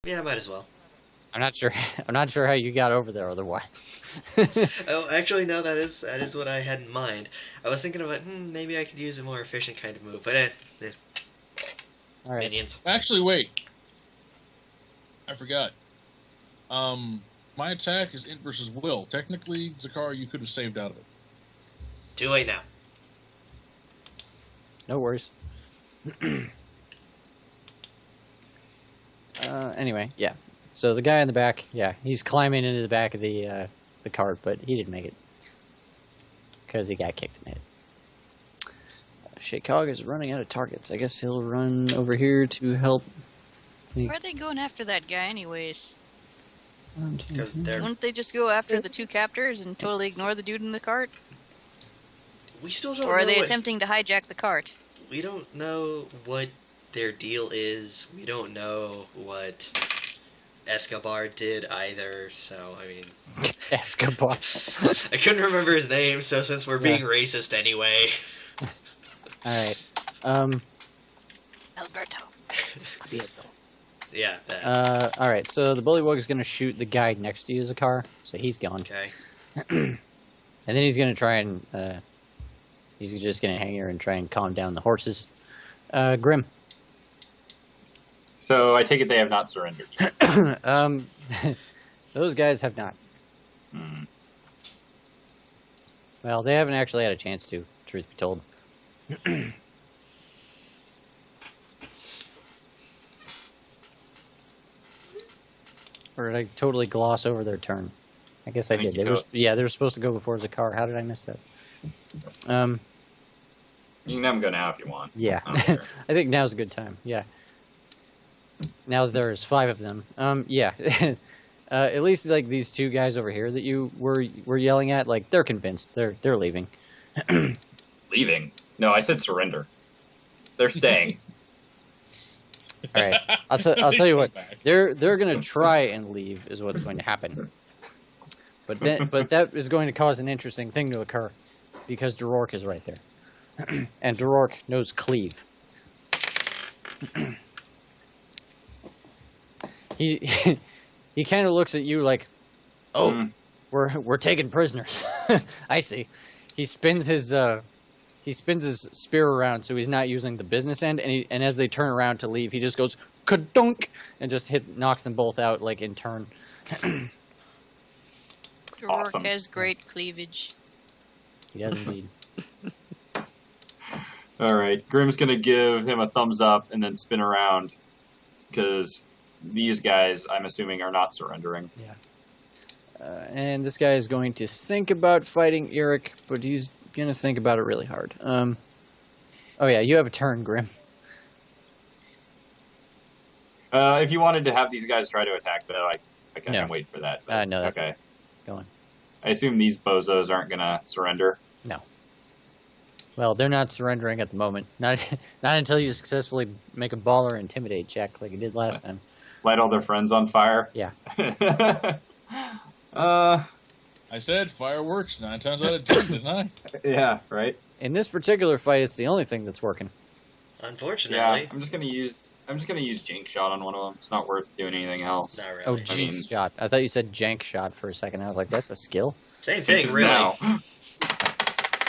Yeah, might as well. I'm not sure. I'm not sure how you got over there otherwise. Oh, actually, no. That is what I had in mind. I was thinking about maybe I could use a more efficient kind of move, but All right. minions. Actually, wait. I forgot. Um, my attack is int versus will. Technically, Zakara, you could have saved out of it. Too late now. No worries. Anyway, yeah. So the guy in the back, yeah, he's climbing into the back of the cart, but he didn't make it because he got kicked in the head. Shakog is running out of targets. I guess he'll run over here to help. Why are they going after that guy anyways? Because they're Wouldn't they just go after the two captors and totally ignore the dude in the cart? we still don't Or are know they what, attempting to hijack the cart? we don't know what their deal is. We don't know what Escobar did either. So I mean, Escobar. I couldn't remember his name. So since we're being racist anyway, All right. Alberto. yeah. That. All right. So the bullywug is going to shoot the guy next to you, Zakar. So he's gone. Okay. And then he's going to try and he's just going to hang here and try and calm down the horses. Grim. So I take it they have not surrendered. Those guys have not. Hmm. Well, they haven't actually had a chance to, truth be told. Or did I totally gloss over their turn? I guess I think did. you They were supposed to go before Zakar. How did I miss that? You can have them go now if you want. Yeah. I don't care. I think now's a good time. Yeah. Now that there's 5 of them. Yeah. At least like these 2 guys over here that you were yelling at, like they're convinced. They're leaving. Leaving? No, I said surrender. They're staying. All right. I'll tell you what. They're going to try and leave is what's going to happen. But that is going to cause an interesting thing to occur because Durork is right there. And Durork knows cleave. He he kind of looks at you like, "Oh, we're taking prisoners." I see. He spins his spear around so he's not using the business end, and as they turn around to leave, he just goes kadunk and just knocks them both out like in turn. Rourke Awesome. has great cleavage. He does indeed. All right. Grim's going to give him a thumbs up and then spin around because these guys, I'm assuming, are not surrendering. Yeah. And this guy is going to think about fighting Eric, but he's going to think about it really hard. Oh, yeah, you have a turn, Grim. If you wanted to have these guys try to attack, though, I can No. wait for that. But, No, that's okay. Go on. I assume these bozos aren't going to surrender. No. Well, they're not surrendering at the moment. Not until you successfully make a ball or intimidate check like you did last time. Light all their friends on fire. Yeah. I said fireworks 9 times out of 10, didn't I? Yeah, right. In this particular fight, it's the only thing that's working. Unfortunately, Yeah, I'm just gonna use Jinx shot on one of them. It's not worth doing anything else. not really. Oh, Jinx shot. I thought you said Jank shot for a second. I was like, that's a skill. Same thing, really. Now.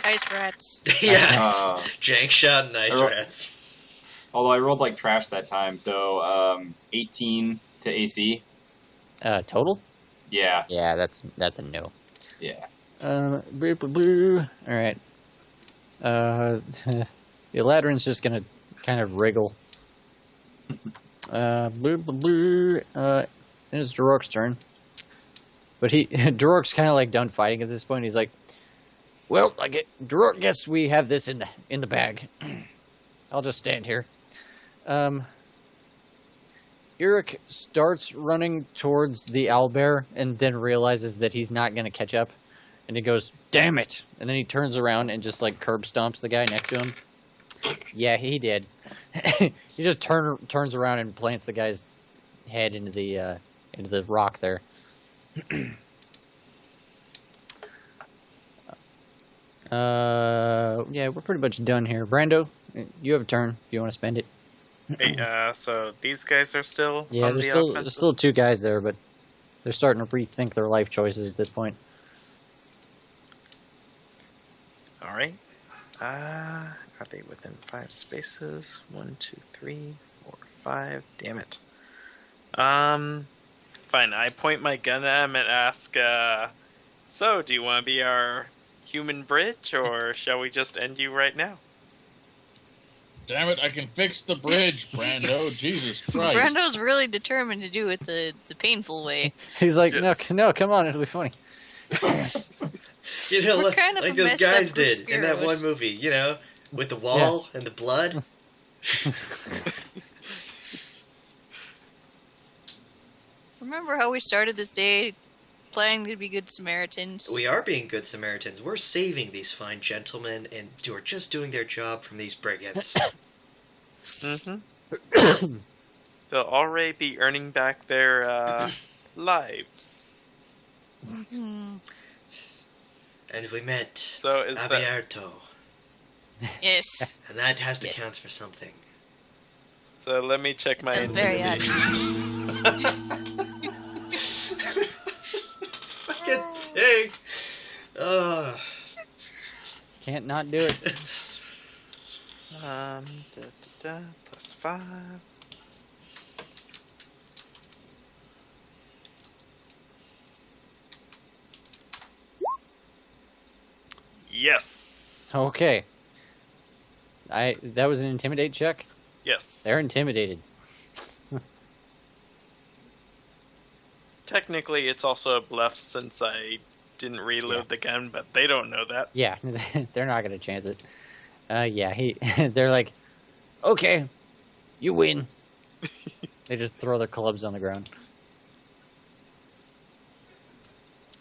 Ice rats. Yeah. Jank shot and ice I ro- rats. Although I rolled like trash that time, so 18 to AC. Total? Yeah, Yeah, that's a no. yeah. Boo, boo, boo. All right. The Eladrin's just gonna kind of wriggle. Blue, blue, blue. Then it's Durork's turn. But Durork's kind of like done fighting at this point. He's like, "Well, Durork guess we have this in the bag. I'll just stand here." Eric starts running towards the owlbear and then realizes that he's not going to catch up. And he goes, "Damn it!" And then he turns around and just like curb stomps the guy next to him. Yeah, he did. He just turns around and plants the guy's head into the rock there. Yeah, we're pretty much done here. Brando, you have a turn if you want to spend it. Hey, so these guys are still Yeah, on there's the still offensive? two guys there, but they're starting to rethink their life choices at this point. All right. Are they within 5 spaces? 1, 2, 3, 4, 5. Damn it. Fine. I point my gun at him and ask, so do you want to be our human bridge, or shall we just end you right now? Damn it, I can fix the bridge, Brando. Jesus Christ. Brando's really determined to do it the painful way. He's like, Yes. no, come on, it'll be funny. You know, We're like, kind of like a those messed up guys group did of in that one heroes. movie, you know, with the wall and the blood. Remember how we started this day planning to be good Samaritans? We are being good Samaritans. We're saving these fine gentlemen and who are just doing their job from these brigands. Mm-hmm. They'll already be earning back their, lives. Hmm. And we met So is that... Abierto. Yes. And that has to Yes. count for something. So let me check my That's very intimidation. Fucking hey. Can't not do it. Plus 5. Yes. Okay. That was an intimidate check. Yes. They're intimidated. Technically, it's also a bluff since I didn't reload Yeah. the gun, but they don't know that. Yeah, they're not gonna chance it. Yeah, they're like, okay, you win. They just throw their clubs on the ground.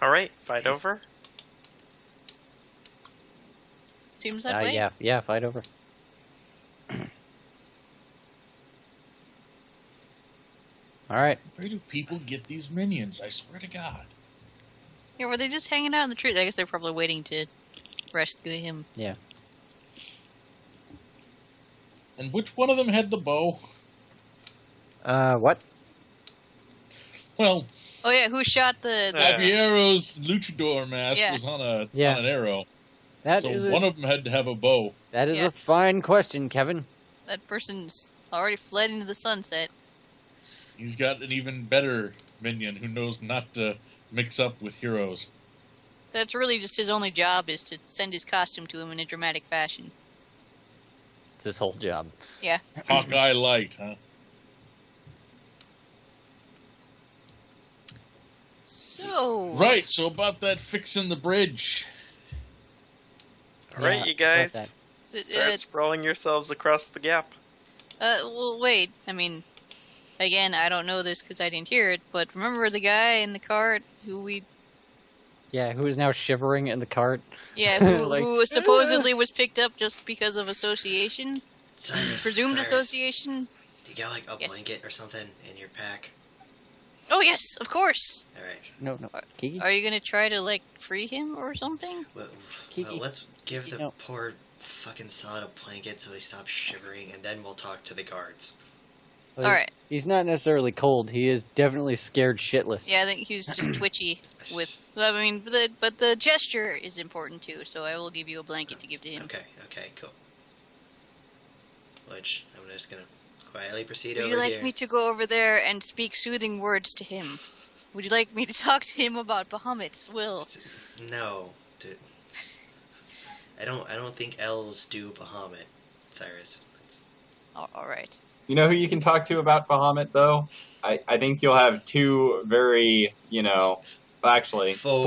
All right, fight over. Seems that way. Yeah, fight over. All right. Where do people get these minions? I swear to God. Yeah, were they just hanging out in the trees? I guess they're probably waiting to rescue him. Yeah. And which one of them had the bow? What? Well, Oh yeah, who shot the? Yeah. Javiero's luchador mask Yeah. was on a Yeah. on an arrow. That So is one of them had to have a bow. Yeah. a fine question, Kevin. That person's already fled into the sunset. He's got an even better minion who knows not to mix up with heroes. That's really just his only job is to send his costume to him in a dramatic fashion. It's his whole job. Hawkeye Light, huh? So Right, so about that fixing the bridge. All right, Yeah, you got guys, that. start sprawling yourselves across the gap. Well, wait. I mean, again, I don't know this because I didn't hear it. But remember the guy in the cart who we, Yeah, who is now shivering in the cart? yeah, who, Like, who supposedly was picked up just because of association, Cyrus, presumed Cyrus, association. Do you got like a Yes. blanket or something in your pack? Oh yes, of course. All right. No, Kiki. Are you gonna try to like free him or something? Well, Kiki. let's give Kiki, the no. poor fucking sod a blanket so he stops shivering, and then we'll talk to the guards. Well, All right. He's not necessarily cold. He is definitely scared shitless. Yeah, I think he's just twitchy with. I mean, but the gesture is important too. So I will give you a blanket to give to him. Okay, cool. Which I'm just gonna quietly proceed Would over you like here. me to go over there and speak soothing words to him? Would you like me to talk to him about Bahamut's will? No, dude. I don't think elves do Bahamut, Cyrus. It's, All right. You know who you can talk to about Bahamut, though? I think you'll have two very, well, actually, Four.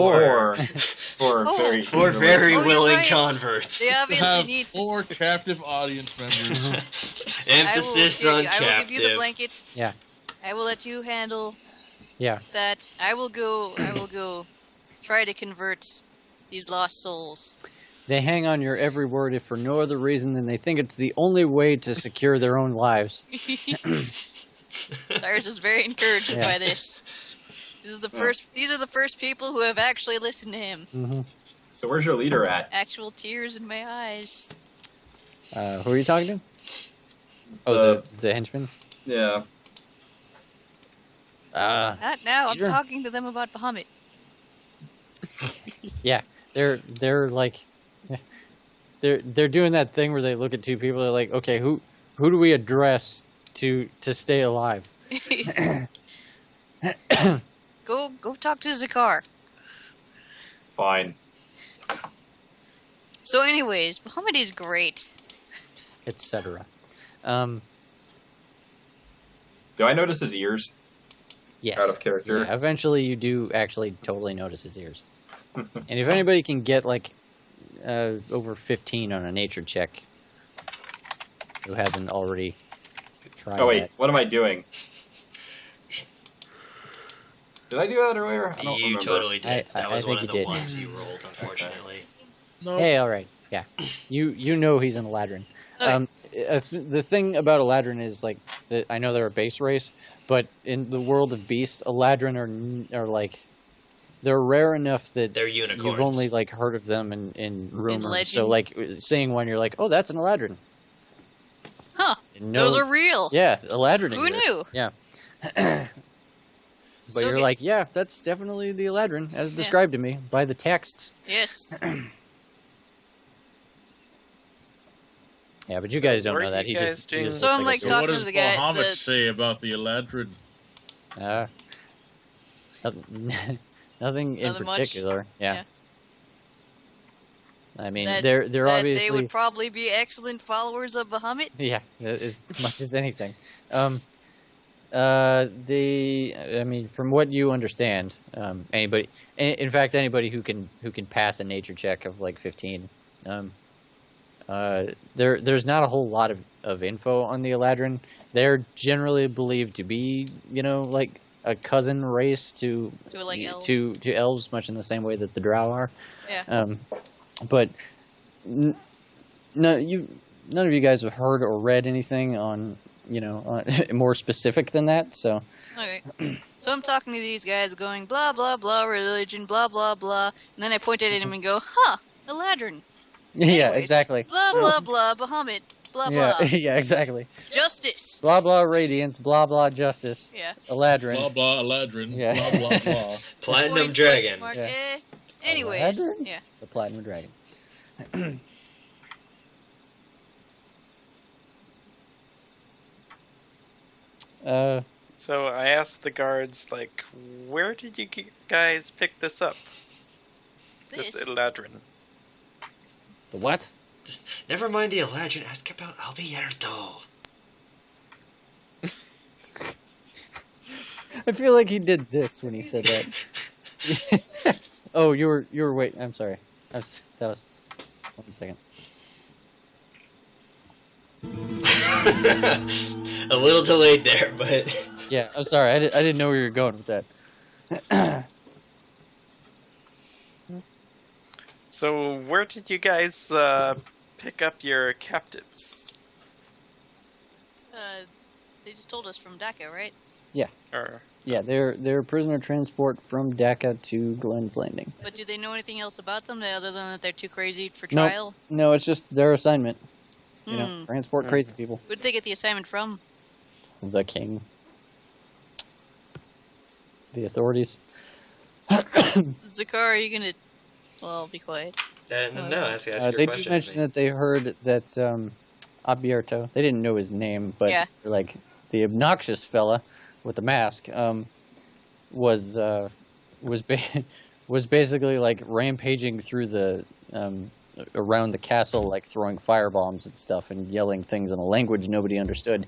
four Oh. very, Four very Oh, you're willing right. converts. They obviously have need to. 4 captive audience members. Emphasis on I will give you the captive. blanket. Yeah. I will let you handle Yeah. that. I will go try to convert these lost souls. They hang on your every word if for no other reason than they think it's the only way to secure their own lives. Cyrus is very encouraged Yeah. by this. These are the first people who have actually listened to him. Mm-hmm. So where's your leader at? Actual tears in my eyes. Who are you talking to? Oh, the henchman. Yeah. Not now. I'm Peter? talking to them about Bahamut. Yeah, they're like, they're doing that thing where they look at two people. They're like, okay, who do we address to stay alive? Go talk to Zakar. Fine. So, anyways, Bahamut is great. Etc. Do I notice his ears? Yes. Out of character. Yeah, eventually, you do actually totally notice his ears. And if anybody can get like over 15 on a nature check, who hasn't already tried Oh wait, that. what am I doing? Did I do that earlier? I don't You remember. totally did. I That was think one of you the did. ones you rolled, unfortunately. No. Hey, all right, yeah, you know he's an Eladrin. Okay. The thing about Eladrin is like that I know they're a base race, but in the world of beasts, Eladrin are like they're rare enough that They're unicorns. you've only like heard of them in rumors. legend. So like seeing one, you're like, oh, that's an Eladrin. Huh. No, Those are real. yeah, Eladrin. Who exists. knew? Yeah. But So you're good. like, yeah, that's definitely the Eladrin as described to me by the text. Yes. Yeah, but you So guys don't what know are that. you He guys just doing? looks So I'm, a like, dude. So talking what to does the guy Bahamut that- say about the Eladrin? Nothing in Nothing much. particular. Yeah. Yeah. I mean, That- they're that obviously they would probably be excellent followers of Bahamut. yeah, as much as anything. I mean, from what you understand, anybody, in fact, anybody who can pass a nature check of like 15, there's not a whole lot of info on the Eladrin. They're generally believed to be, like a cousin race to like elves. to elves, much in the same way that the Drow are. Yeah. But none of you guys have heard or read anything on more specific than that. So Okay. So I'm talking to these guys going, blah, blah, blah, religion, blah, blah, blah. And then I point at him and go, huh, Eladrin. yeah, Anyways, exactly. Blah, blah, blah, Bahamut, blah, Yeah, blah. yeah, exactly. Justice. Blah blah radiance, blah blah justice, Yeah. Eladrin. Blah blah Eladrin. Yeah. Blah blah blah. Platinum Points, Dragon. question mark, Yeah. Anyways, Eladrin? yeah. The Platinum Dragon. So I asked the guards, like, where did you guys pick this up? This This. Eladrin. The what? Never mind the Eladrin, ask about Albierto. I feel like he did this when he said that. Oh, you were wait. I'm sorry. That was 1 second. A little delayed there, but Yeah, I'm sorry. I didn't know where you were going with that. So where did you guys pick up your captives? They just told us from Daka, right? Or Yeah, they're prisoner transport from Daka to Glenn's Landing. But do they know anything else about them other than that they're too crazy for Nope. trial? No, it's just their assignment. You know, Hmm. transport crazy people. Who did they get the assignment from? The king. The authorities. Zakar, are you gonna... Well, be quiet. no, ask your They question. did mention that they heard that Abierto, they didn't know his name, but Yeah. like the obnoxious fella with the mask was basically like rampaging through the around the castle, like throwing firebombs and stuff and yelling things in a language nobody understood.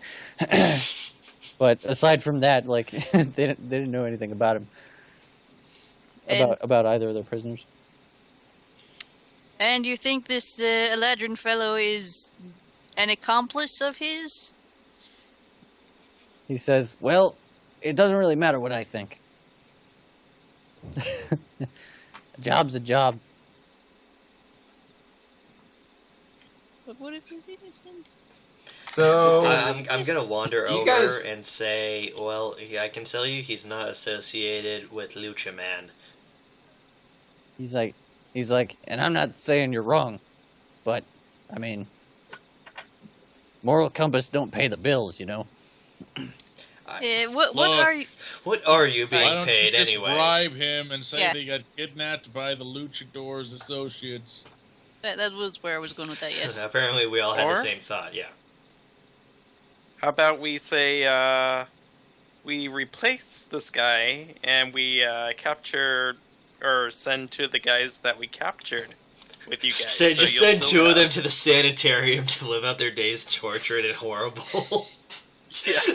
But aside from that, like they didn't know anything about him, And- about either of their prisoners. And you think this Eladrin fellow is an accomplice of his? He says, "Well, it doesn't really matter what I think. A job's a job." But what if he's innocent? So I'm gonna wander You over guys- and say, well, I can tell you he's not associated with Lucha Man. He's like, and I'm not saying you're wrong, but I mean, Moral compass don't pay the bills, you know. What Look. are you? What are you Why being don't you paid just anyway? bribe him and say Yeah. they got kidnapped by the Luchadors Associates? That was where I was going with that. Yes. Apparently, we all had the Or- same thought. Yeah. How about we say we replace this guy and we capture or send to the guys that we captured with you guys. So So just you'll send still two of them have- to the sanitarium to live out their days tortured and horrible. Yes.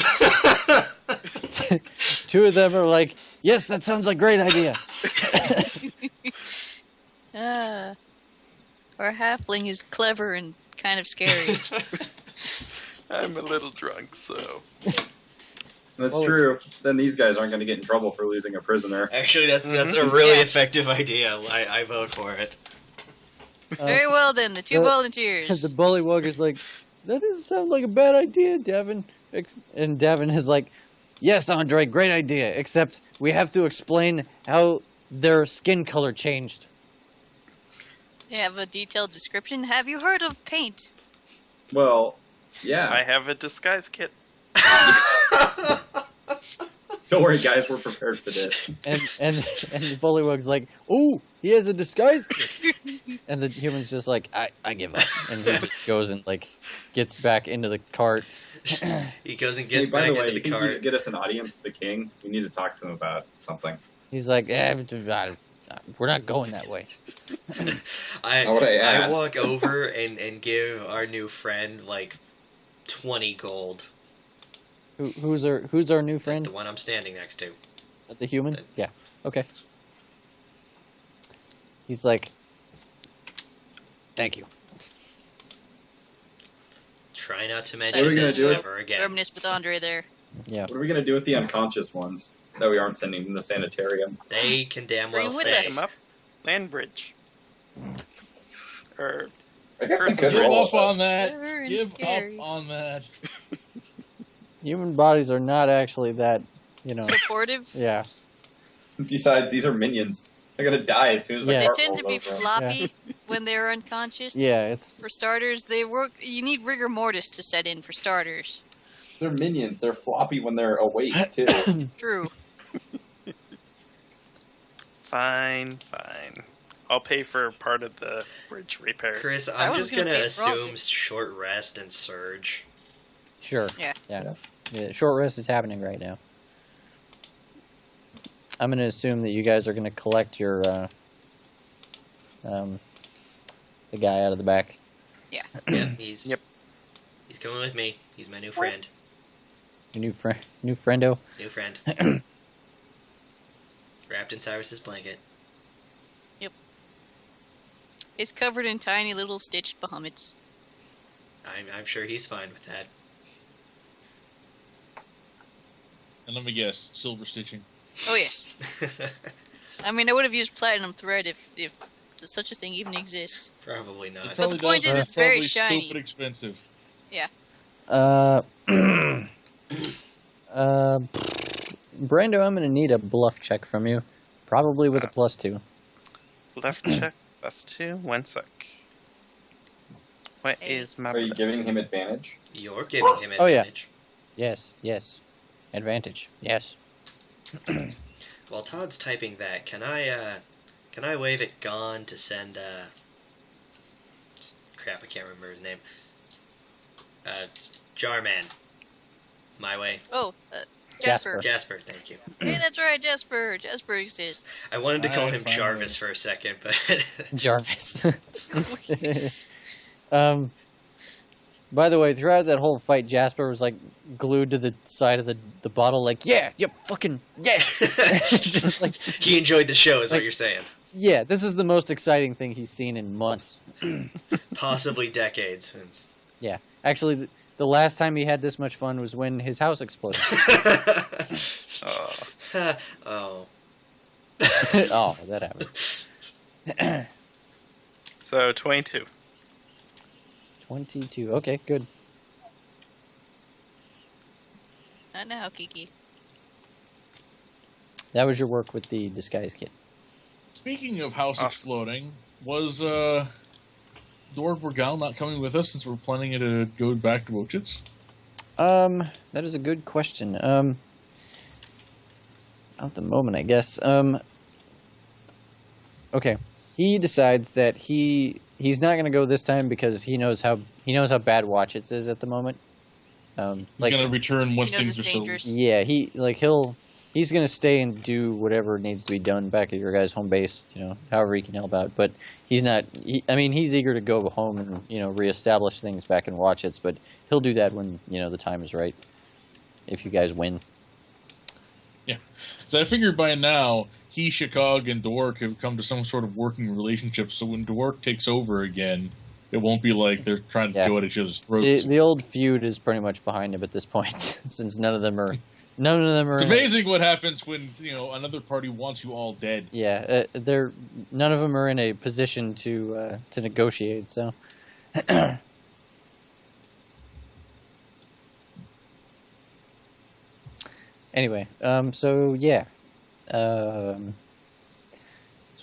Two of them are like, yes, that sounds like a great idea. Our halfling is clever and kind of scary. I'm a little drunk, so. That's Well, true. Then these guys aren't going to get in trouble for losing a prisoner. Actually, that's Mhm. a really Yeah. effective idea. I vote for it. Very well then, the two the- volunteers. The bullywug is like, that doesn't sound like a bad idea, Devin. And Devin is like, yes, Andre, great idea. Except we have to explain how their skin color changed. They have a detailed description. Have you heard of paint? Well, yeah. I have a disguise kit. Don't worry, guys. We're prepared for this. And the bullywug's like, ooh, he has a disguise kit. And the human's just like, I give up. And he just goes and like gets back into the cart. He goes and Hey, gets by back the way, into you the think you could cart. get us an audience with the king? We need to talk to him about something. He's like, we're not going that way. I what I asked. walk over and give our new friend like 20 gold. Who's our new friend? The one I'm standing next to. The human? Yeah. Okay. He's like, thank you. Try not to What mention are we gonna this do? ever again. Reminisce with Andre there. Yeah. What are we going to do with the unconscious ones that we aren't sending in the sanitarium? They can damn Bring well with stay. us. Him up. Land bridge. Or I guess they Person could Give roll up on us. that. Clever and Give scary. up on that. Human bodies are not actually that, you know. Supportive. Yeah. Besides, these are minions. They're going to die as soon as the Yeah. They cart tend rolls to be over 'em. floppy when they're unconscious. Yeah, it's For starters, they work. You need rigor mortis to set in for starters. They're minions. They're floppy when they're awake, too. True. fine. I'll pay for part of the bridge repairs. Chris, I I'm was just gonna gonna pay for all of assume short rest and surge. sure. Yeah. Yeah. Short rest is happening right now. I'm gonna assume that you guys are gonna collect your the guy out of the back. Yeah, he's Yep. He's coming with me. He's my new friend. Your new friendo. New friend. Wrapped in Cyrus's blanket. It's covered in tiny little stitched bahummets. I'm sure he's fine with that. And let me guess, silver stitching. Oh yes. I mean, I would have used platinum thread if such a thing even exists. Probably not. It But the probably point does, is but it's very probably shiny. Stupid expensive. Brando, I'm gonna need a bluff check from you, probably with a +2. Left check +2. 1 sec. What Hey. is my? Are you giving him advantage? You're giving him Oh, yeah. advantage. Yes. Advantage. Yes. While Todd's typing that, can I wave at Gon to send crap, I can't remember his name. Jarman. My way. Oh, Jasper. Jasper, thank you. Hey, that's right, Jasper. Jasper exists. I wanted to call I him finally- Jarvis for a second, but Jarvis. By the way, throughout that whole fight, Jasper was like glued to the side of the bottle, like, yeah, yep, fucking, yeah. Just like, he enjoyed the show, is Like- what you're saying. yeah, this is the most exciting thing he's seen in months. Possibly decades. Actually, the last time he had this much fun was when his house exploded. Oh, Oh. Oh, that happened. so 22. 22. Okay, good. Not now, Kiki. That was your work with the disguise kit. Speaking of house Awesome. exploding, was Dorg Borgal not coming with us since we're planning to go back to Wochitz? That is a good question. At the moment, I guess. Okay. He decides that he's not going to go this time because he knows how bad Wochitz is at the moment. He's going to return once He knows things it's are dangerous. settled. Yeah, he's going to stay and do whatever needs to be done back at your guys' home base, however he can help out. But he's not, he's eager to go home and, reestablish things back in Wochitz, but he'll do that when, the time is right, if you guys win. Yeah. So I figured by now, he, Shikog, and Dork have come to some sort of working relationship, so when Dork takes over again, it won't be like they're trying to go at each other's throats. The old feud is pretty much behind him at this point, since none of them are. It's amazing what happens when another party wants you all dead. Yeah, none of them are in a position to negotiate. So, anyway, so yeah, so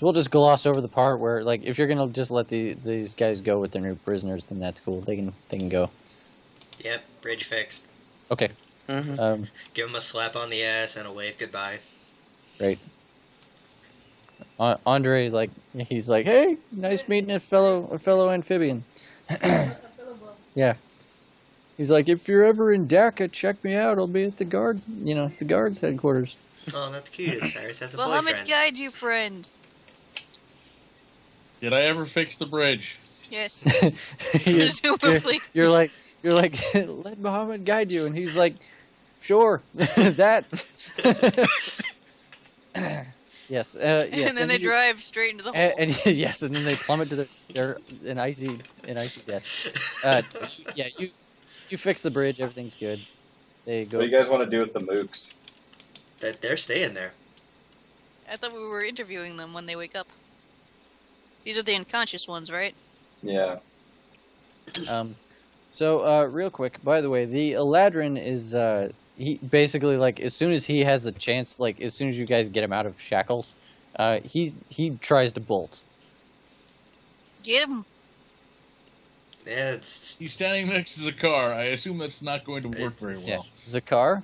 we'll just gloss over the part where, like, if you're gonna just let these guys go with their new prisoners, then that's cool. They can go. Yep, bridge fixed. Okay. Mm-hmm. Give him a slap on the ass and a wave goodbye. Great. Andre, like, he's like, hey, nice meeting a fellow amphibian. Yeah. He's like, if you're ever in Dhaka, check me out. I'll be at the guard's headquarters. Oh, that's cute. Cyrus has a Well, how boyfriend. much guide you, friend? Did I ever fix the bridge? Yes, You're- presumably. You're like, let Muhammad guide you, and he's like, sure, that. Yes. Yes. And then they drive straight into the hole. And yes, and then they plummet to their an icy death. Yeah, you fix the bridge, everything's good. They go. What do you guys want to do with the mooks? That they're staying there. I thought we were interviewing them when they wake up. These are the unconscious ones, right? Yeah. So real quick, by the way, the Eladrin is he basically, like, as soon as he has the chance, like as soon as you guys get him out of shackles, he tries to bolt. Get him. Yeah, it's He's standing next to the car. I assume that's not going to work very Yeah, well. Zakar.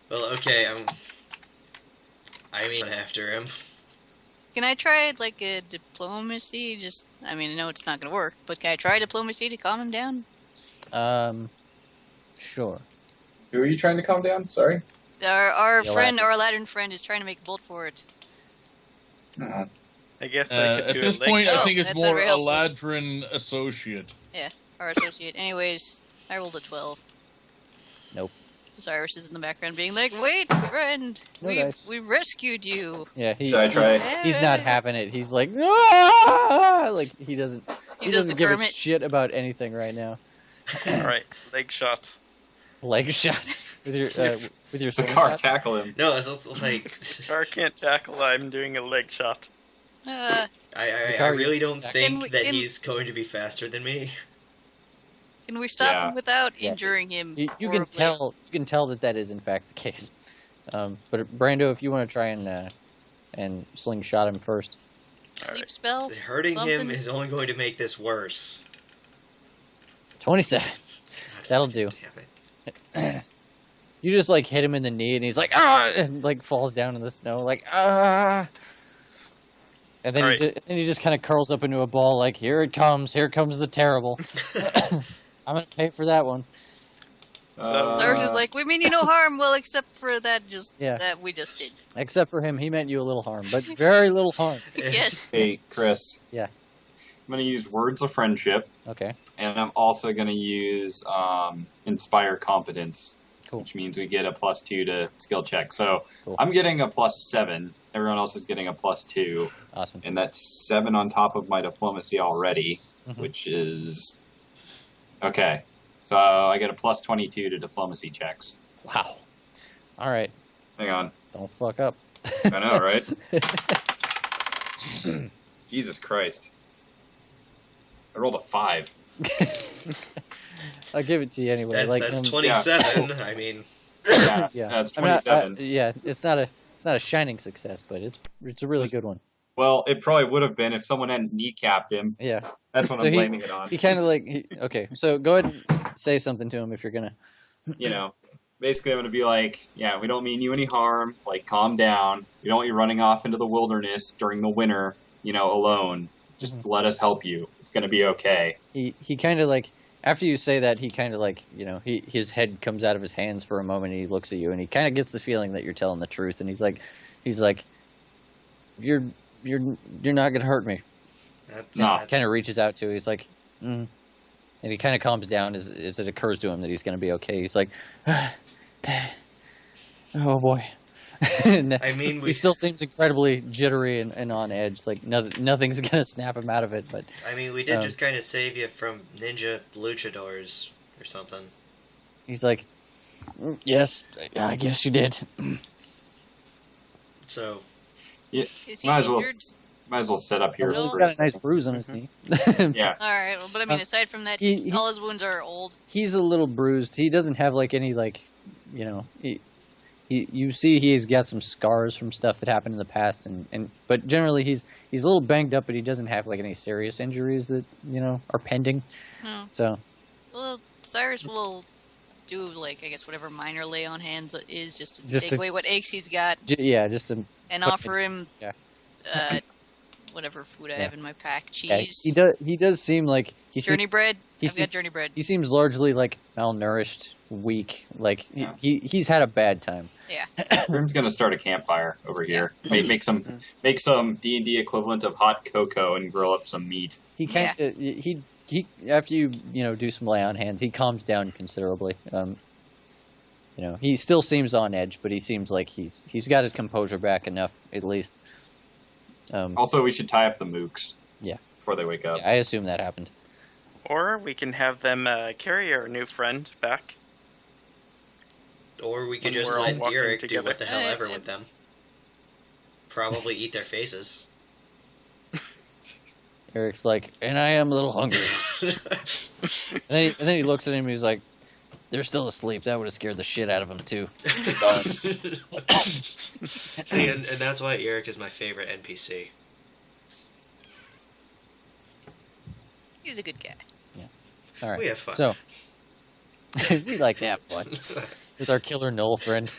well, okay. I mean, after him. Can I try like a diplomacy? I know it's not gonna work, but can I try diplomacy to calm him down? Sure. Who are you trying to calm down? Sorry. Our The friend, Eladrin. our Aladdin friend, is trying to make a bolt for it. I guess I could At do this a leg point, I shot. think it's that's not more very helpful. Eladrin associate. Our associate. Anyways, I rolled a 12. Nope. So Cyrus is in the background being like, "Wait, friend, No we've dice. rescued you." Yeah, Should I try? He's not having it. He's like, "Ah!" Like he doesn't He does the give a Kermit. shit about anything right now. All right, leg shot. Leg shot with your The swing car shot? tackle him. No, it's like Car can't tackle. I'm doing a leg shot. I Zakar, really don't Can think we- that can- he's going to be faster than me. Can we stop Yeah. him without Yeah. injuring him? You can horribly? tell that is in fact the case. But Brando, if you want to try and slingshot him first. Sleep spell. Hurting him Something? is only going to make this worse. 27. God, That'll do. Damn it. You just like hit him in the knee, and he's like, ah, and like falls down in the snow, like, ah. And then Alright. he just kind of curls up into a ball, like, here comes the terrible. I'm gonna pay for that one. Cyrus is like, "We mean you no harm." Well, except for that, Yeah. that we just did. Except for him, he meant you a little harm, but very little harm. Yes. Hey, Chris. Yeah. I'm going to use Words of Friendship, Okay, and I'm also going to use Inspire Competence, Cool. which means we get a +2 to skill check. So Cool. I'm getting a +7. Everyone else is getting a +2, awesome. and that's 7 on top of my diplomacy already, Mhm. which is okay. So I get a +22 to diplomacy checks. Wow. All right, Hang on. don't fuck up. I know, right? Jesus Christ. I rolled a 5. I'll give it to you anyway. That's 27. I mean, Yeah, Yeah, that's I mean, 27. yeah, it's not a shining success, but it's a really good one. Well, it probably would have been if someone hadn't kneecapped him. Yeah. That's what So I'm blaming it on. He kind of okay. So go ahead and say something to him if you're gonna. You know, basically I'm going to be like, yeah, we don't mean you any harm. Like, calm down. We don't want you running off into the wilderness during the winter, alone. Just let us help you. It's going to be okay. He kind of after you say that, he kind of his head comes out of his hands for a moment. And he looks at you, and he kind of gets the feeling that you're telling the truth. And he's like, you're not gonna hurt me. No. Kind of reaches out to you. He's like, and he kind of calms down as it occurs to him that he's gonna be okay. He's like, oh boy. I mean, he still seems incredibly jittery and on edge. Like nothing's gonna snap him out of it. But I mean, we did just kind of save you from ninja luchadors or something. He's like, yes, I guess you did. So, Is he might as injured? well set up here. He's for got a a nice second. bruise on his knee. Yeah. All right, well, but I mean, aside from that, he- all his wounds are old. He's a little bruised. He doesn't have any you see he's got some scars from stuff that happened in the past, but generally he's a little banged up, but he doesn't have any serious injuries that are pending. Hmm. So Well, Cyrus will do I guess whatever minor lay on hands is just to Just take to- away what aches he's got just to and put- offer him Yeah. whatever food I Yeah. have in my pack. Yeah, Cheese, he does seem like journey bread. he I've got seems- journey bread. he seems largely malnourished, weak. Yeah. He's had a bad time. Grim's gonna start a campfire over here. Make some D&D equivalent of hot cocoa and grill up some meat. He kind of he after you do some lay on hands, he calms down considerably. He still seems on edge, but he seems like he's got his composure back enough at least. Also, we should tie up the mooks. Yeah. Before they wake up. I assume that happened. Or we can have them carry our new friend back. or we could When just we're all let walking Eric do together. what the hell ever with them. Probably eat their faces. Eric's like, and I am a little hungry. And then he looks at him and he's like, they're still asleep. That would have scared the shit out of him too. See, and that's why Eric is my favorite NPC. He's a good guy. All right. We have fun. So we like to have fun with our killer Knoll friend.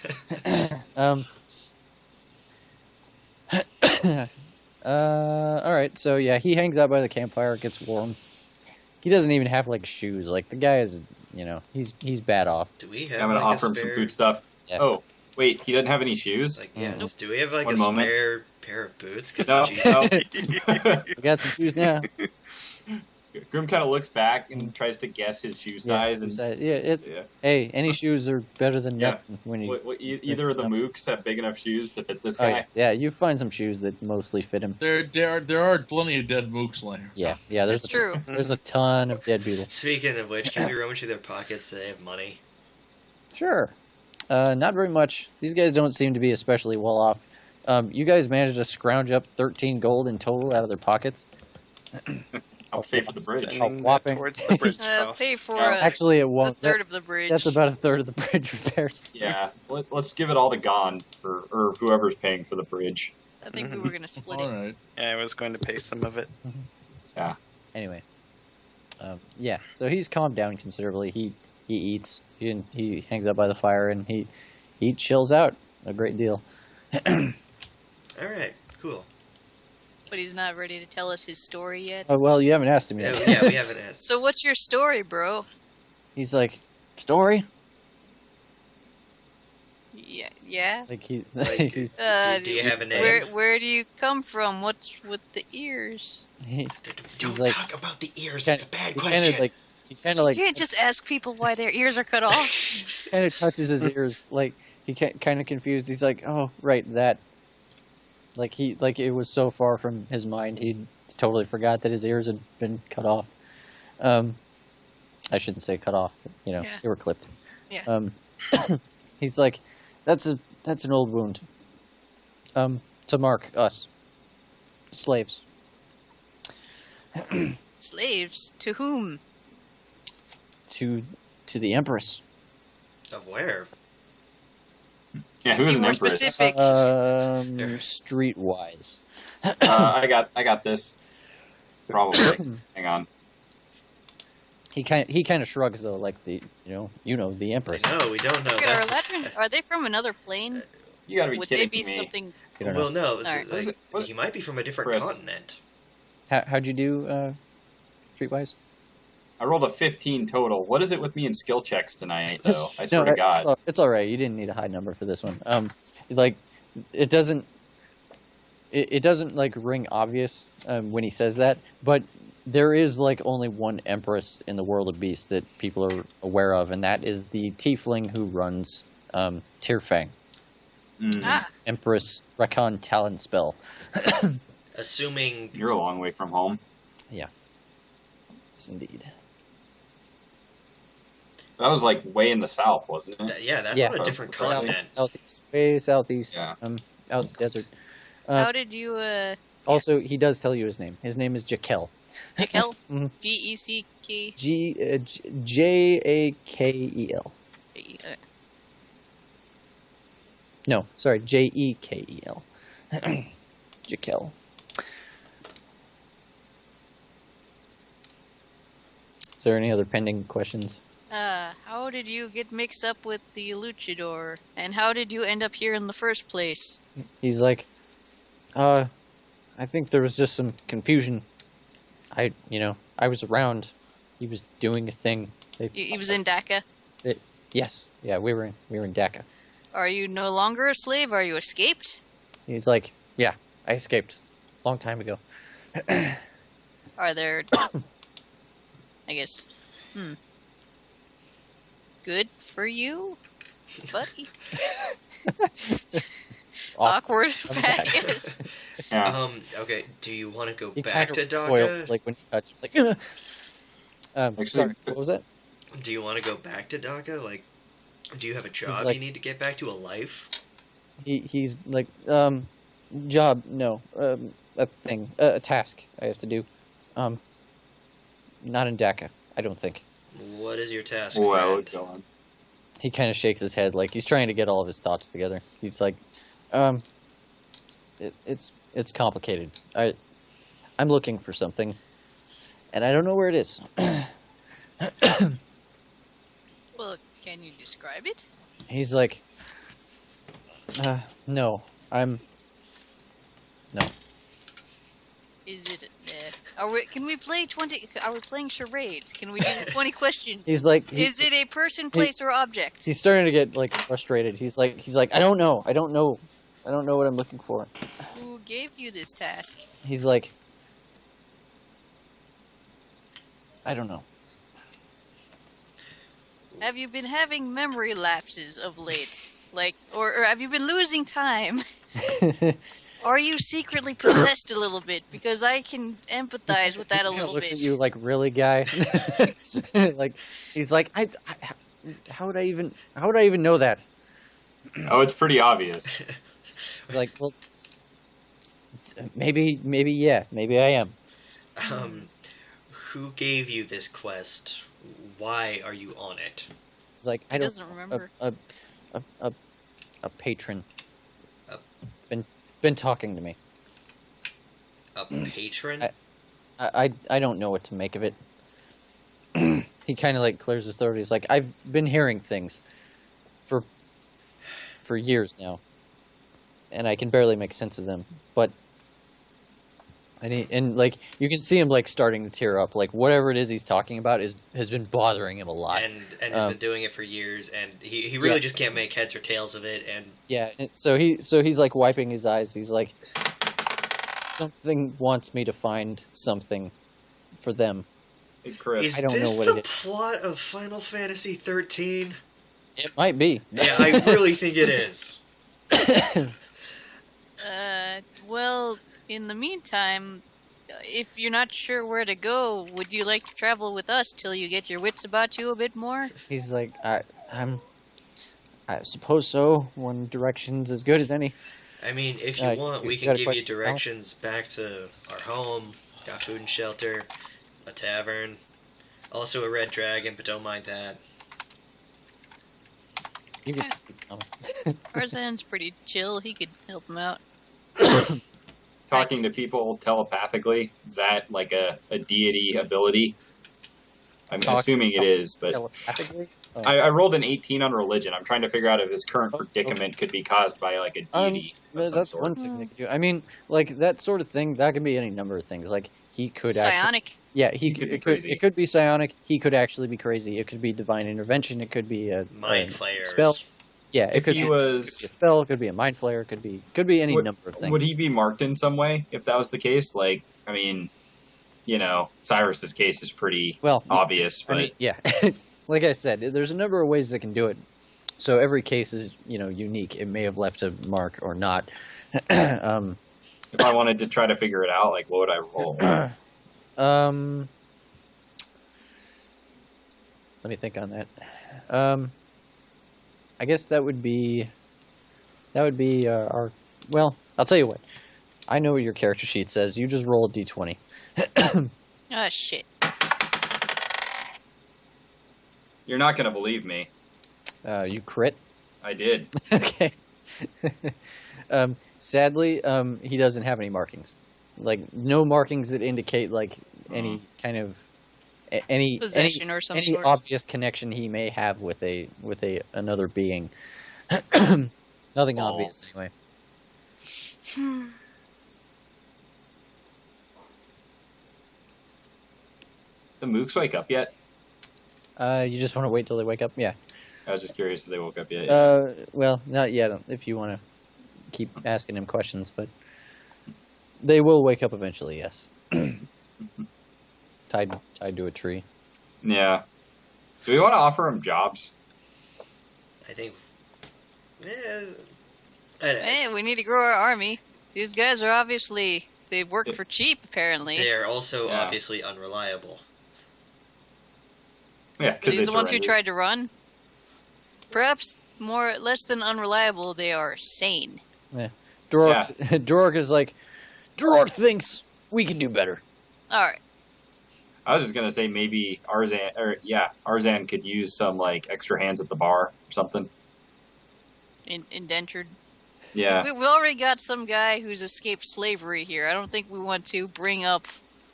All right. So yeah, he hangs out by the campfire. It gets warm. He doesn't even have shoes. The guy is, he's bad off. Do we have I'm gonna a offer him spare, some food stuff. Yeah. Oh, wait, he doesn't have any shoes? Yeah. Nope. Do we have a One moment. spare pair of boots? 'Cause No, geez, no. We got some shoes now. Grim kind of looks back and tries to guess his shoe size. Yeah. Hey, any shoes are better than Yeah. nothing when you. Either of the mooks have big enough shoes to fit this Oh, guy. yeah, you find some shoes that mostly fit him. There are plenty of dead mooks laying. Yeah. That's true. There's a ton of dead people. Speaking of which, can we rummage through their pockets? Do they have money? Sure. Not very much. These guys don't seem to be especially well off. You guys managed to scrounge up 13 gold in total out of their pockets. I'll pay for the bridge. Spending that whopping. towards the bridge Pay cost. for Actually, it a won't. third of the bridge. That's about a third of the bridge repairs. Yeah, let's give it all to Gon or whoever's paying for the bridge. I think we were gonna split All it. right. Yeah, I was going to pay some of it. Anyway, yeah. So he's calmed down considerably. He eats. He hangs out by the fire and he chills out a great deal. All right, cool. But he's not ready to tell us his story yet. Well, you haven't asked him Yeah, yet. yeah, we haven't asked. So what's your story, bro? He's like, story? Yeah. He's Do you have a name? Where do you come from? What's with the ears? Don't like- talk about the ears. Kinda- It's a bad he question. kind of You can't just ask people why their ears are cut off. kind of touches his ears, he kind of confused. He's like, "Oh, right, that." It was so far from his mind, he totally forgot that his ears had been cut off. I shouldn't say cut off. Yeah. They were clipped. Yeah. He's like, "That's an old wound." To mark us, slaves. Slaves? To whom? To the Empress. Of where? Yeah, who's Be an more empress? specific. Streetwise. I got this. Probably. Hang on. He kind of shrugs though, like the the empress. No, we don't know. Look at our That's- Latran. Are they from another plane? You gotta be Would they kidding be me. something? You don't know. Well, no. Alright. What is it? What- He might be from a different Chris. continent. How'd you do, Streetwise? I rolled a 15 total. What is it with me in skill checks tonight, though? I swear No, to God. it's all right. You didn't need a high number for this one. Like it doesn't like ring obvious when he says that, but there is like only one empress in the world of beasts that people are aware of, and that is the tiefling who runs Tyrfang, Mm. Ah, Empress Recon Talent spell. Assuming You're a long way from home. Yes, indeed. That was like way in the south, wasn't it? yeah, that's Yeah. on a different South- continent. Southeast, way southeast. Yeah. Out in the desert. how did you, Also, he does tell you his name. His name is Jakel. Jekyll? Mhm. Jeck. Jakel. No, sorry, Jekel. Jakel. Is there any other pending questions? How did you get mixed up with the luchador? And how did you end up here in the first place? He's like, I think there was just some confusion. I was around. He was doing a thing. He was in Dhaka. Yes, yeah, we were in Dhaka. Are you no longer a slave? Are you escaped? He's like, yeah, I escaped a long time ago. Are there... I guess... Good for you, buddy? Awkward I'm back. vacuums. Yeah. Okay, do you want to go He back kind to of Dhaka? recoils, like when you touch him, like. Actually- Sorry, what was that? Do you want to go back to Dhaka? Like, do you have a job like- you need to get back to, a life? He's like, job, no, a thing, a task I have to do, not in Dhaka, I don't think. What is your task? Well, friend? go on. He kind of shakes his head, like he's trying to get all of his thoughts together. He's like, it's complicated. I'm looking for something, and I don't know where it is. Well, can you describe it? He's like, no, no. Is it... can we play 20... Are we playing charades? Can we do 20 questions? He's like, Is it a person, place, or object? he's starting to get like frustrated. He's like, I don't know what I'm looking for. Who gave you this task? He's like, I don't know. Have you been having memory lapses of late? Like, or have you been losing time? Are you secretly possessed a little bit? Because I can empathize with that a He kinda little looks bit. at you like, really, guy? Like, he's like, how would I even know that? Oh, it's pretty obvious. He's like, well, maybe, yeah, maybe I am. Who gave you this quest? Why are you on it? He's like, I He don't. doesn't remember. A patron. A- Been talking to me. A patron? I don't know what to make of it. He kind of like clears his throat. He's like, I've been hearing things for years now, and I can barely make sense of them. But and like you can see him like starting to tear up. Like whatever it is he's talking about has been bothering him a lot. and has been doing it for years, and he really just can't make heads or tails of it. And Yeah, so he's like wiping his eyes. He's like, something wants me to find something for them. Hey, Chris. is I don't know this what the it is. plot of Final Fantasy 13? It might be. Yeah, I really think it is. Well, in the meantime, if you're not sure where to go, would you like to travel with us till you get your wits about you a bit more? He's like, I suppose so. One direction's as good as any. I mean, if you want, we you can got a give you question, directions back to our home, got food and shelter, a tavern, also a red dragon, but don't mind that. You could, Tarzan's pretty chill. He could help him out. Talking to people telepathically, is that like a deity ability? I'm assuming it is, but telepathically? Oh. I rolled an 18 on religion. I'm trying to figure out if his current Oh, predicament could be caused by like a deity of some That's sort. one thing they could do. I mean, like that sort of thing. That can be any number of things. Like he could actually, Psionic. yeah, He could be it could crazy. it could be psionic. He could actually be crazy. It could be divine intervention. It could be a Mind a flayers. spell. Yeah, it If could he be a was, spell. It could be a mind flayer. It could be any number of things. would he be marked in some way if that was the case? Like, I mean, you know, Cyrus's case is pretty Well, obvious, I but mean, yeah. Like I said, there's a number of ways that can do it. So every case is, unique. It may have left a mark or not. if I wanted to try to figure it out, like, what would I roll? Let me think on that. I guess that would be our. Well, I'll tell you what. I know what your character sheet says. You just roll a d20. Ah, shit. You're not going to believe me. You crit. I did. Okay. Sadly, he doesn't have any markings. Like no markings that indicate like any kind of any Possession or some any sort. obvious connection he may have with another being. Nothing obvious anyway. The mooks wake up yet? You just want to wait till they wake up? Yeah. I was just curious if they woke up yet. Well, not yet. If you want to keep asking him questions, but they will wake up eventually. Yes. tied to a tree. Yeah. Do we want to offer them jobs? I think. I don't- Hey, we need to grow our army. These guys are obviously they work for cheap, apparently. They are also Yeah. obviously unreliable. Yeah, Are because these they the ones who surrendered. tried to run? Perhaps less than unreliable, they are sane. Dork, Dork is like, Dork thinks we can do better. Alright. I was just gonna say maybe Arzan could use some like extra hands at the bar or something. Indentured. Yeah. We already got some guy who's escaped slavery here. I don't think we want to bring up.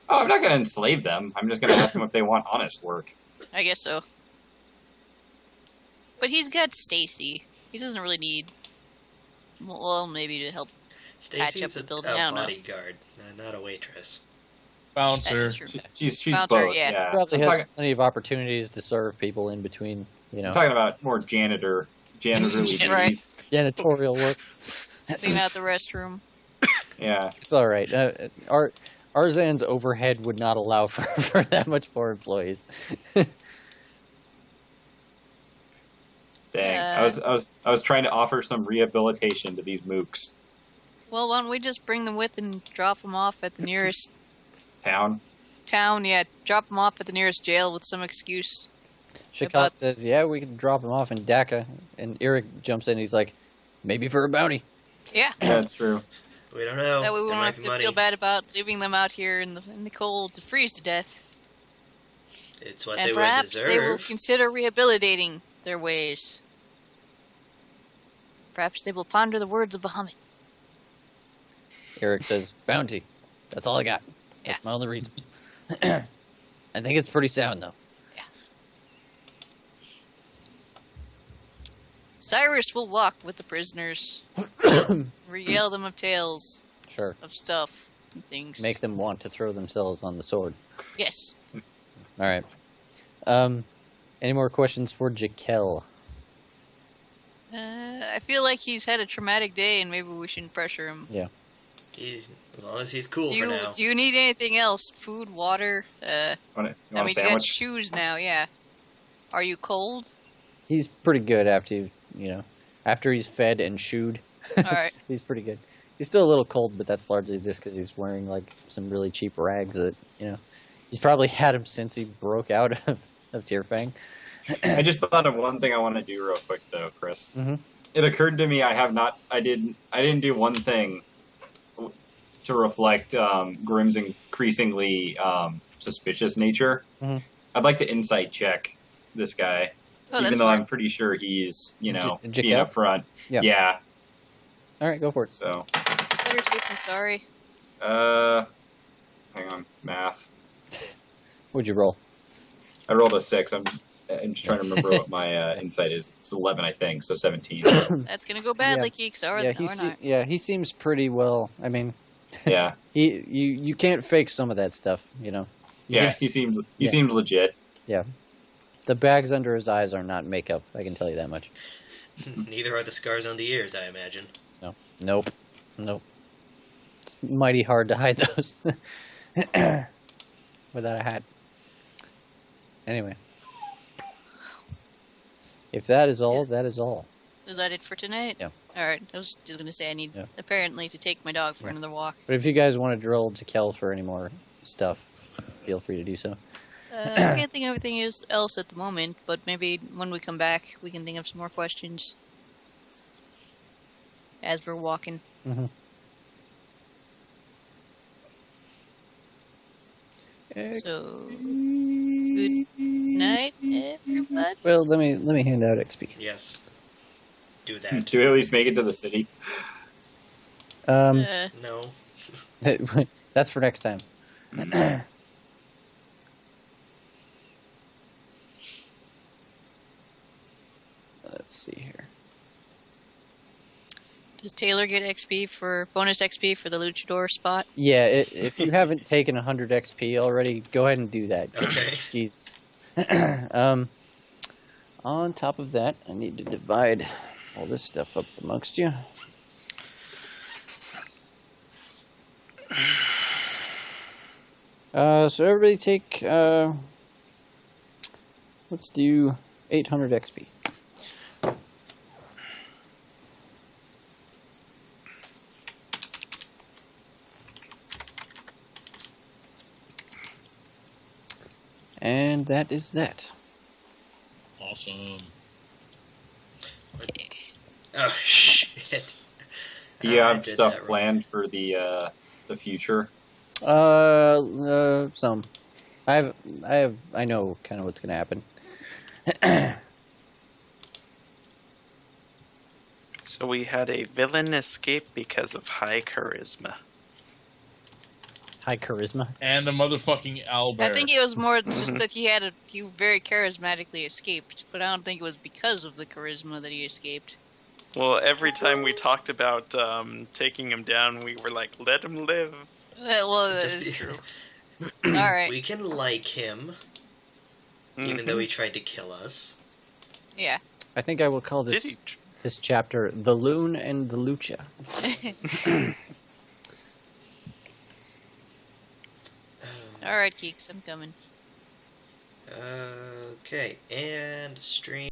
Oh, I'm not gonna enslave them. I'm just gonna ask them if they want honest work. I guess so. But he's got Stacy. He doesn't really need. Well, maybe to help. Patch up Stacy's the a building, I don't know. bodyguard, not a waitress. Bouncer. That's true. She's Bouncer, both. yeah. Yeah. Probably I'm has talking, plenty of opportunities to serve people in between, I'm talking about more janitorly Right. duties. janitorial work. Clean out the restroom. Yeah. It's all right. Arzan's overhead would not allow for that much more employees. Dang. I was trying to offer some rehabilitation to these mooks. Well, why don't we just bring them with and drop them off at the nearest Town. town? Yeah, drop them off at the nearest jail with some excuse. Shakot says, "Yeah, we can drop him off in Dhaka," and Eric jumps in. He's like, "Maybe for a bounty." Yeah. That's true. We don't know. That way we There won't might have be to money. feel bad about leaving them out here in the cold to freeze to death. It's what And they would perhaps deserve. they will consider rehabilitating their ways. Perhaps they will ponder the words of Bahamut. Eric says, "Bounty. That's all I got. That's my only reason." I think it's pretty sound though. Cyrus will walk with the prisoners, regale them of tales Sure. of stuff and things. Make them want to throw themselves on the sword. Yes. All right. Any more questions for Jakel? I feel like he's had a traumatic day, and maybe we shouldn't pressure him. As long as he's cool Do for you now. do you need anything else? Food, water? Want I a mean, you got sandwich? shoes now. Yeah. Are you cold? He's pretty good after he's fed and shooed. All right. He's pretty good. He's still a little cold, but that's largely just because he's wearing like some really cheap rags that he's probably had him since he broke out of Tearfang. I just thought of one thing I want to do real quick though, Chris. Mhm. It occurred to me I didn't do one thing to reflect Grim's increasingly suspicious nature. Mhm. I'd like to insight check this guy. Oh, even that's though smart. I'm pretty sure he's, being Jacob? up front. Yeah. Yeah. All right, go for it. So, Better safe than sorry. hang on, math. What'd you roll? I rolled a 6. I'm just trying to remember what my insight is. It's 11, I think, so 17. That's gonna go badly, Keeks. Or, not. He seems pretty well. I mean, Yeah. you can't fake some of that stuff, you know. You Yeah, can't- he seems Yeah. legit. the bags under his eyes are not makeup. I can tell you that much. Neither are the scars on the ears, I imagine. Nope. It's mighty hard to hide those without a hat. Anyway, if that is all, that is all. Is that it for tonight? Yeah. All right. I was just gonna say I need Yeah. apparently to take my dog for Yeah. another walk. But if you guys want to drill to Kel for any more stuff, feel free to do so. I can't think of everything else at the moment, but maybe when we come back, we can think of some more questions as we're walking. Mm-hmm. So, good night, everybody. Well, let me hand out XP. Yes. Do that. Do we at least make it to the city? No. That's for next time. Let's see here. Does Taylor get XP for bonus XP for the luchador spot? Yeah, if you haven't taken 100 XP already, go ahead and do that. Okay. Jesus. On top of that, I need to divide all this stuff up amongst you. So everybody take, let's do 800 XP. And that is that. Awesome. Oh, shit. Do you I have did stuff that wrong. planned for the future? Some. I know kind of what's gonna happen. So we had a villain escape because of high charisma. High charisma. And the motherfucking owlbear. I think it was more just that he very charismatically escaped, but I don't think it was because of the charisma that he escaped. Well, every time we talked about taking him down, we were like, let him live. Well, that is true. All right. We can like him, even though he tried to kill us. Yeah. I think I will call Did this he? this chapter "The Loon and the Lucha." All right, Keeks, I'm coming. Okay, and stream.